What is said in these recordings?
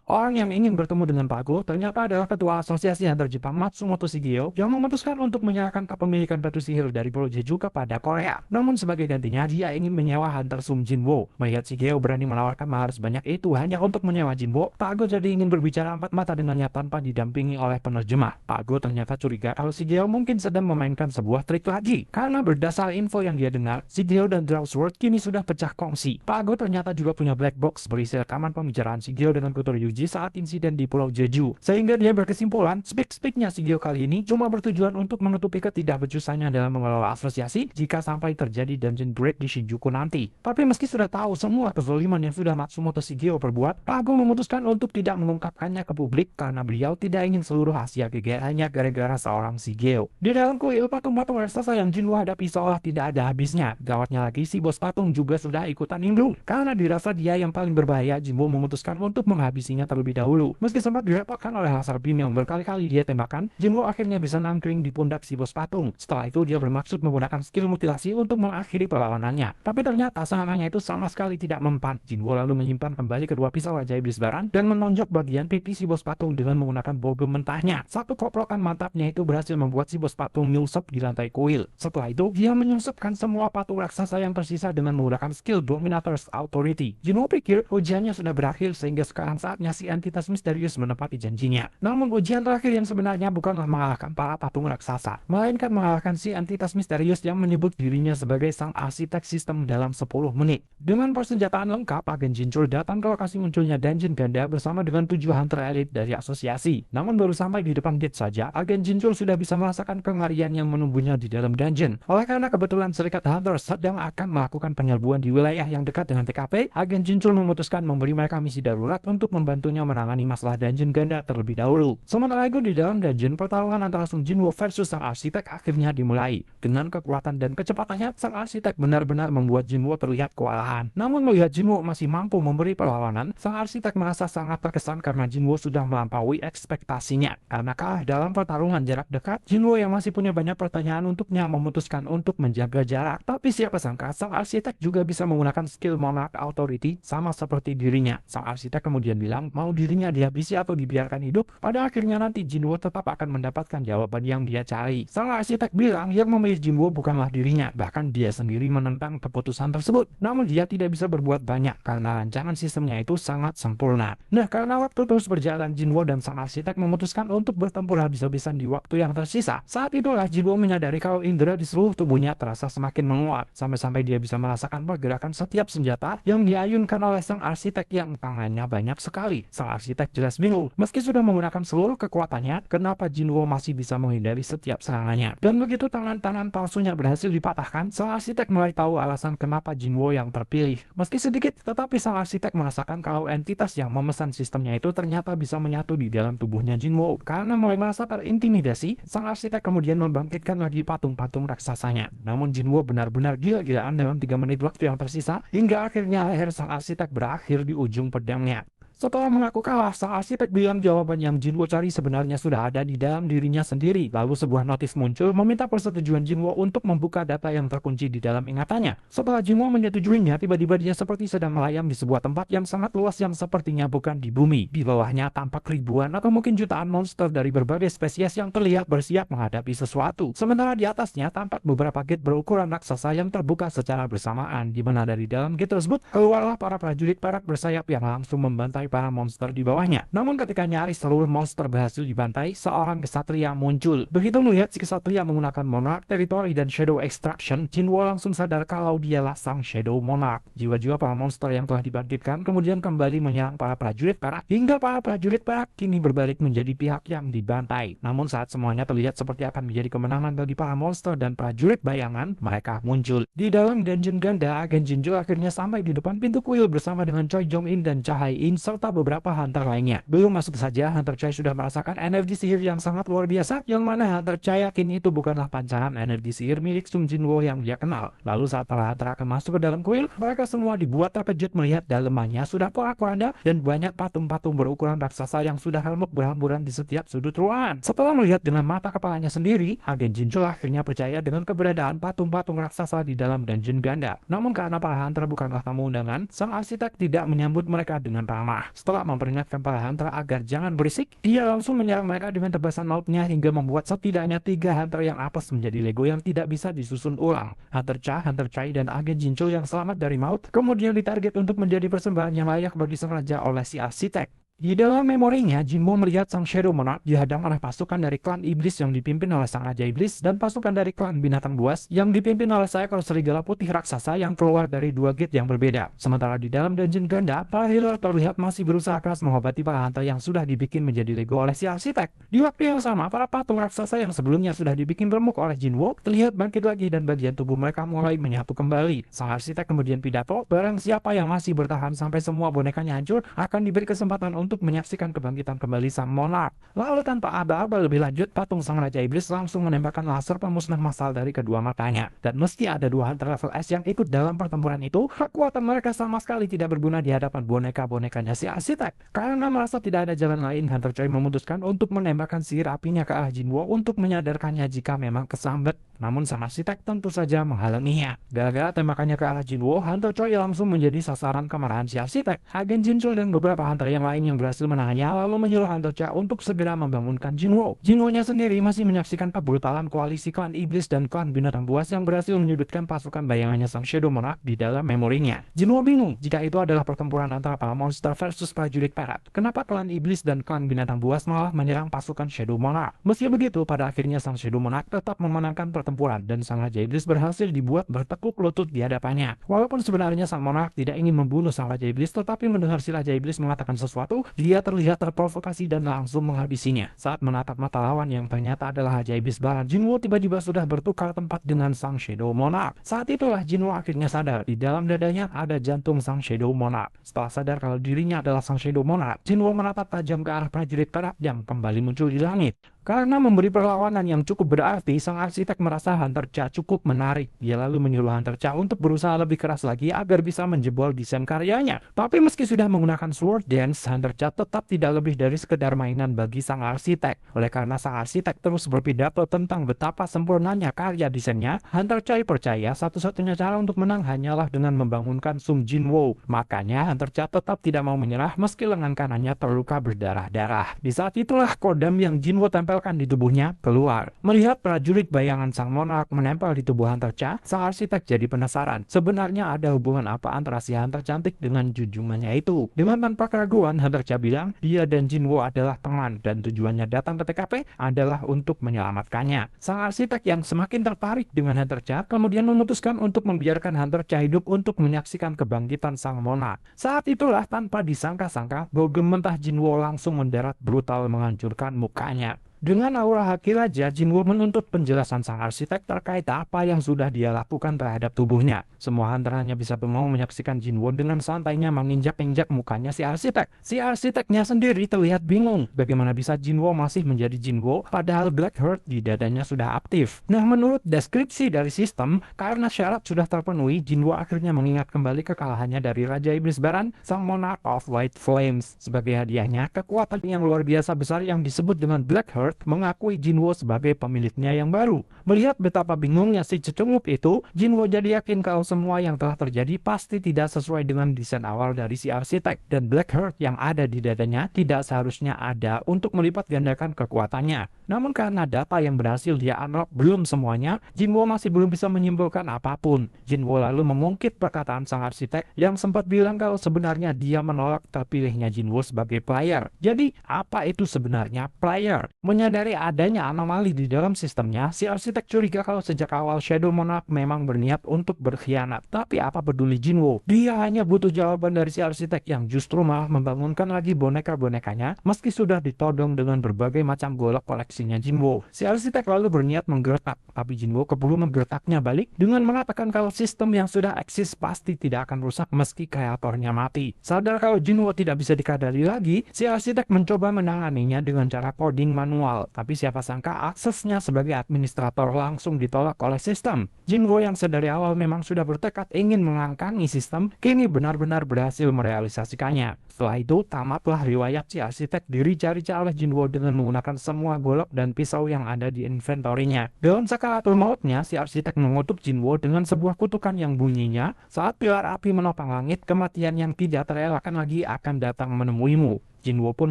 Orang yang ingin bertemu dengan Pak Go ternyata adalah ketua asosiasi hunter Jepang Matsumoto Shigeo yang memutuskan untuk menyerahkan kepemilikan batu sihir dari Pulau Jeju kepada Korea. Namun sebagai gantinya dia ingin menyewa hunter Sung Jinwo. Melihat Shigeo berani menawarkan mahar sebanyak itu hanya untuk menyewa Jinwo, Pak Go jadi ingin berbicara empat mata dengannya tanpa didampingi oleh penerjemah. Pak Go ternyata curiga kalau Shigeo mungkin sedang memainkan sebuah trik lagi. Karena berdasar info yang dia dengar, Shigeo dan Drawsworth kini sudah pecah kongsi. Pak Go ternyata juga punya black box berisi rekaman pembicaraan Shigeo dengan Kotaro Yuji saat insiden di Pulau Jeju, sehingga dia berkesimpulan speak-speaknya Shigeo kali ini cuma bertujuan untuk menutupi ketidakbecusannya dalam mengelola asosiasi jika sampai terjadi dungeon break di Shinjuku nanti. Tapi meski sudah tahu semua kezaliman yang sudah Matsumoto Shigeo perbuat, Pak Go memutuskan untuk tidak mengungkapkannya ke publik karena beliau tidak ingin seluruh Asia geger hanya gara-gara seorang Shigeo. Di dalam kuil, patung-patung raksasa yang Jinwo hadapi seolah tidak ada habisnya. Gawatnya lagi, si bos patung juga sudah ikutan linglung. Karena dirasa dia yang paling berbahaya, Jinwo memutuskan untuk menghabisinya terlebih dahulu. Meski sempat direpotkan oleh laser beam yang berkali-kali dia tembakan, Jinwo akhirnya bisa nangkring di pundak si bos patung. Setelah itu dia bermaksud menggunakan skill mutilasi untuk mengakhiri perlawanannya. Tapi ternyata serangannya itu sama sekali tidak mempan. Jinwo lalu menyimpan kembali kedua pisau ajaib di sebaran dan menonjok bagian pipi si bos patung dengan menggunakan bogem mentahnya. Satu koprokan mantapnya itu berhasil membuat si bos patung nyusup di lantai kuil. Setelah itu dia menyusupkan semua patung raksasa yang tersisa dengan menggunakan skill Dominator's Authority. Jinwo pikir ujiannya sudah berakhir sehingga sekarang saatnya si entitas misterius menepati janjinya. Namun ujian terakhir yang sebenarnya bukanlah mengalahkan para patung raksasa, melainkan mengalahkan si entitas misterius yang menyebut dirinya sebagai sang arsitek sistem dalam 10 menit. Dengan persenjataan lengkap, agen Jinchul datang ke lokasi munculnya Dungeon Ganda bersama dengan 7 hunter elit dari asosiasi. Namun baru sampai di depan gate saja, agen Jinchul sudah bisa merasakan kengerian yang menunggunya di dalam dungeon. Oleh karena kebetulan serikat hunter sedang akan melakukan penyerbuan di wilayah yang dekat dengan TKP, agen Jinchul memutuskan memberi mereka misi darurat untuk membantunya menangani masalah dungeon ganda terlebih dahulu. Sementara itu di dalam dungeon, pertarungan antara Sung Jinwo versus sang arsitek akhirnya dimulai. Dengan kekuatan dan kecepatannya, sang arsitek benar-benar membuat Jinwo terlihat kewalahan. Namun melihat Jinwo masih mampu memberi perlawanan, sang arsitek merasa sangat terkesan karena Jinwo sudah melampaui ekspektasinya. Karena kalah dalam pertarungan jarak dekat, Jinwo yang masih punya banyak pertanyaan untuknya memutuskan untuk menjaga jarak. Tapi siapa sangka sang arsitek juga bisa menggunakan skill Monarch Authority sama seperti dirinya. Sang arsitek kemudian bilang mau dirinya dihabisi atau dibiarkan hidup, pada akhirnya nanti Jinwo tetap akan mendapatkan jawaban yang dia cari. Sang arsitek bilang yang memilih Jinwo bukanlah dirinya, bahkan dia sendiri menentang keputusan tersebut. Namun dia tidak bisa berbuat banyak karena rancangan sistemnya itu sangat sempurna. Nah, karena waktu terus berjalan, Jinwo dan sang arsitek memutuskan untuk bertempur habis-habisan di waktu yang tersisa. Saat itulah Jinwo menyadari kalau indera di seluruh tubuhnya terasa semakin menguat, sampai-sampai dia bisa merasakan pergerakan setiap senjata yang diayunkan oleh sang arsitek yang tangannya banyak sekali. Sang arsitek jelas bingung, meski sudah menggunakan seluruh kekuatannya, kenapa Jinwo masih bisa menghindari setiap serangannya. Dan begitu tangan-tangan palsunya berhasil dipatahkan, sang arsitek mulai tahu alasan kenapa Jinwo yang terpilih. Meski sedikit, tetapi sang arsitek merasakan kalau entitas yang memesan sistemnya itu ternyata bisa menyatu di dalam tubuhnya Jinwo. Karena mulai merasa terintimidasi, sang arsitek kemudian membangkitkan lagi patung-patung raksasanya. Namun Jinwo benar-benar gila-gilaan dalam 3 menit waktu yang tersisa, hingga akhirnya leher sang arsitek berakhir di ujung pedangnya. Setelah mengaku kalah, sang arsitek bilang jawaban yang Jinwo cari sebenarnya sudah ada di dalam dirinya sendiri. Lalu sebuah notis muncul meminta persetujuan Jinwo untuk membuka data yang terkunci di dalam ingatannya. Setelah Jinwo menyetujuinya, tiba-tiba dia seperti sedang melayang di sebuah tempat yang sangat luas yang sepertinya bukan di bumi. Di bawahnya tampak ribuan atau mungkin jutaan monster dari berbagai spesies yang terlihat bersiap menghadapi sesuatu. Sementara di atasnya tampak beberapa gate berukuran raksasa yang terbuka secara bersamaan, di mana dari dalam gate tersebut keluarlah para prajurit perak bersayap yang langsung membantai para monster di bawahnya. Namun ketika nyaris seluruh monster berhasil dibantai, seorang kesatria muncul. Begitu melihat si kesatria menggunakan Monarch Territory dan Shadow Extraction, Jinwo langsung sadar kalau dialah sang Shadow Monarch. Jiwa-jiwa para monster yang telah dibangkitkan kemudian kembali menyerang para prajurit perak, hingga para prajurit perak kini berbalik menjadi pihak yang dibantai. Namun saat semuanya terlihat seperti akan menjadi kemenangan bagi para monster dan prajurit bayangan, mereka muncul. Di dalam dungeon ganda, agen Jinchul akhirnya sampai di depan pintu kuil bersama dengan Choi Jong-in dan Cha Hae-in serta beberapa hunter lainnya. Belum masuk saja, Hunter Choi sudah merasakan energi sihir yang sangat luar biasa, yang mana Hunter Choi yakin itu bukanlah pancaran energi sihir milik Sung Jinwo yang dia kenal. Lalu saat para hunter akan masuk ke dalam kuil, mereka semua dibuat terkejut melihat dalemannya sudah porak-poranda dan banyak patung-patung berukuran raksasa yang sudah remuk berhamburan di setiap sudut ruangan. Setelah melihat dengan mata kepalanya sendiri, agen Jinchul akhirnya percaya dengan keberadaan patung-patung raksasa di dalam dungeon ganda. Namun karena para hunter bukanlah tamu undangan, sang arsitek tidak menyambut mereka dengan ramah. marah. Setelah memperingatkan para hunter agar jangan berisik, dia langsung menyerang mereka dengan tebasan mautnya hingga membuat setidaknya 3 hunter yang apes menjadi Lego yang tidak bisa disusun ulang. Hunter Cha, Hunter Chai, dan agen Jincho yang selamat dari maut kemudian ditarget untuk menjadi persembahan yang layak bagi sang raja oleh si arsitek. Di dalam memorinya, Jinwo melihat sang Shadow Monarch dihadang oleh pasukan dari klan iblis yang dipimpin oleh sang Raja Iblis dan pasukan dari klan binatang buas yang dipimpin oleh seekor serigala putih raksasa yang keluar dari 2 gate yang berbeda. Sementara di dalam dungeon ganda, para healer terlihat masih berusaha keras mengobati para hunter yang sudah dibikin menjadi Lego oleh si arsitek. Di waktu yang sama, para patung raksasa yang sebelumnya sudah dibikin remuk oleh Jinwo terlihat bangkit lagi dan bagian tubuh mereka mulai menyatu kembali. Sang arsitek kemudian pidato, barang siapa yang masih bertahan sampai semua bonekanya hancur akan diberi kesempatan untuk menyaksikan kebangkitan kembali sang monark. Lalu tanpa aba-aba lebih lanjut, patung sang Raja Iblis langsung menembakkan laser pemusnah massal dari kedua matanya. Dan meski ada 2 hunter level S yang ikut dalam pertempuran itu, kekuatan mereka sama sekali tidak berguna di hadapan boneka-bonekanya si arsitek. Karena merasa tidak ada jalan lain, Hunter Choi memutuskan untuk menembakkan sihir apinya ke arah Jinwo untuk menyadarkannya jika memang kesambet. Namun sang arsitek tentu saja menghalanginya. Gara-gara tembakannya ke arah Jinwo, Hunter Choi langsung menjadi sasaran kemarahan si arsitek. Agen Jincho dan beberapa hunter yang lain yang berhasil menahannya lalu menyuruh Hunter Choi untuk segera membangunkan Jinwo. Jinwo-nya sendiri masih menyaksikan kebrutalan koalisi klan iblis dan klan binatang buas yang berhasil menyudutkan pasukan bayangannya sang Shadow Monarch di dalam memorinya. Jinwo bingung jika itu adalah pertempuran antara para monster versus prajurit perak. Kenapa klan iblis dan klan binatang buas malah menyerang pasukan Shadow Monarch? Meski begitu, pada akhirnya sang Shadow Monarch tetap memenangkan pertempuran dan sang Raja Iblis berhasil dibuat bertekuk lutut di hadapannya. Walaupun sebenarnya sang Monarch tidak ingin membunuh sang Raja Iblis, tetapi mendengar si Raja Iblis mengatakan sesuatu, dia terlihat terprovokasi dan langsung menghabisinya. Saat menatap mata lawan yang ternyata adalah Raja Iblis Barat, Jinwo tiba-tiba sudah bertukar tempat dengan sang Shadow Monarch. Saat itulah Jinwo akhirnya sadar, di dalam dadanya ada jantung sang Shadow Monarch. Setelah sadar kalau dirinya adalah sang Shadow Monarch, Jinwo menatap tajam ke arah prajurit perak yang kembali muncul di langit. Karena memberi perlawanan yang cukup berarti, sang arsitek merasa Hunter Cha cukup menarik. Dia lalu menyuruh Hunter Cha untuk berusaha lebih keras lagi agar bisa menjebol desain karyanya. Tapi meski sudah menggunakan Sword Dance, Hunter Cha tetap tidak lebih dari sekedar mainan bagi sang arsitek. Oleh karena sang arsitek terus berpidato tentang betapa sempurnanya karya desainnya, Hunter Cha percaya satu-satunya cara untuk menang hanyalah dengan membangunkan Sung Jinwo. Makanya Hunter Cha tetap tidak mau menyerah meski lengan kanannya terluka berdarah-darah. Di saat itulah kodam yang Jinwo tempel di tubuhnya keluar. Melihat prajurit bayangan sang monark menempel di tubuh Hunter Cha, sang arsitek jadi penasaran. Sebenarnya ada hubungan apa antara si Hunter cantik dengan junjungannya itu? Dengan tanpa keraguan, Hunter Cha bilang dia dan Jinwo adalah teman dan tujuannya datang ke TKP adalah untuk menyelamatkannya. Sang arsitek yang semakin tertarik dengan Hunter Cha kemudian memutuskan untuk membiarkan Hunter Cha hidup untuk menyaksikan kebangkitan sang monark. Saat itulah tanpa disangka-sangka, bogem mentah Jinwo langsung mendarat brutal menghancurkan mukanya. Dengan aura haki raja, Jinwo menuntut penjelasan sang arsitek terkait apa yang sudah dia lakukan terhadap tubuhnya. Semua hunter hanya bisa bengong menyaksikan Jinwo dengan santainya menginjak-injak mukanya si arsitek. Si arsiteknya sendiri terlihat bingung. Bagaimana bisa Jinwo masih menjadi Jinwo padahal Black Heart di dadanya sudah aktif. Nah, menurut deskripsi dari sistem, karena syarat sudah terpenuhi, Jinwo akhirnya mengingat kembali kekalahannya dari Raja Iblis Baran, sang Monarch of White Flames. Sebagai hadiahnya, kekuatan yang luar biasa besar yang disebut dengan Black Heart mengakui Jinwo sebagai pemiliknya yang baru. Melihat betapa bingungnya si cecungup itu, Jinwo jadi yakin kalau semua yang telah terjadi pasti tidak sesuai dengan desain awal dari si arsitek, dan Black Heart yang ada di dadanya tidak seharusnya ada untuk melipat gandakan kekuatannya. Namun karena data yang berhasil dia unlock belum semuanya, Jinwo masih belum bisa menyimpulkan apapun. Jinwo lalu mengungkit perkataan sang arsitek yang sempat bilang kalau sebenarnya dia menolak terpilihnya Jinwo sebagai player. Jadi apa itu sebenarnya player? Menyadari adanya anomali di dalam sistemnya, si arsitek curiga kalau sejak awal Shadow Monarch memang berniat untuk berkhianat. Tapi apa peduli Jinwo? Dia hanya butuh jawaban dari si arsitek yang justru malah membangunkan lagi boneka-bonekanya meski sudah ditodong dengan berbagai macam golok koleksinya Jinwo. Si arsitek lalu berniat menggertak, tapi Jinwo keburu menggertaknya balik dengan mengatakan kalau sistem yang sudah eksis pasti tidak akan rusak meski kreatornya mati. Sadar kalau Jinwo tidak bisa dikadali lagi, si arsitek mencoba menanganinya dengan cara coding manual. manual, tapi siapa sangka aksesnya sebagai administrator langsung ditolak oleh sistem. Jinwo yang sedari awal memang sudah bertekad ingin mengangkangi sistem, kini benar-benar berhasil merealisasikannya. Setelah itu, tamatlah riwayat si arsitek dirica-rica oleh Jinwo dengan menggunakan semua golok dan pisau yang ada di inventorinya. Dalam sakaratul mautnya, si arsitek mengutuk Jinwo dengan sebuah kutukan yang bunyinya, "Saat pilar api menopang langit, kematian yang tidak terelakkan lagi akan datang menemuimu." Jinwo pun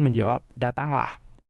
menjawab, "Datanglah."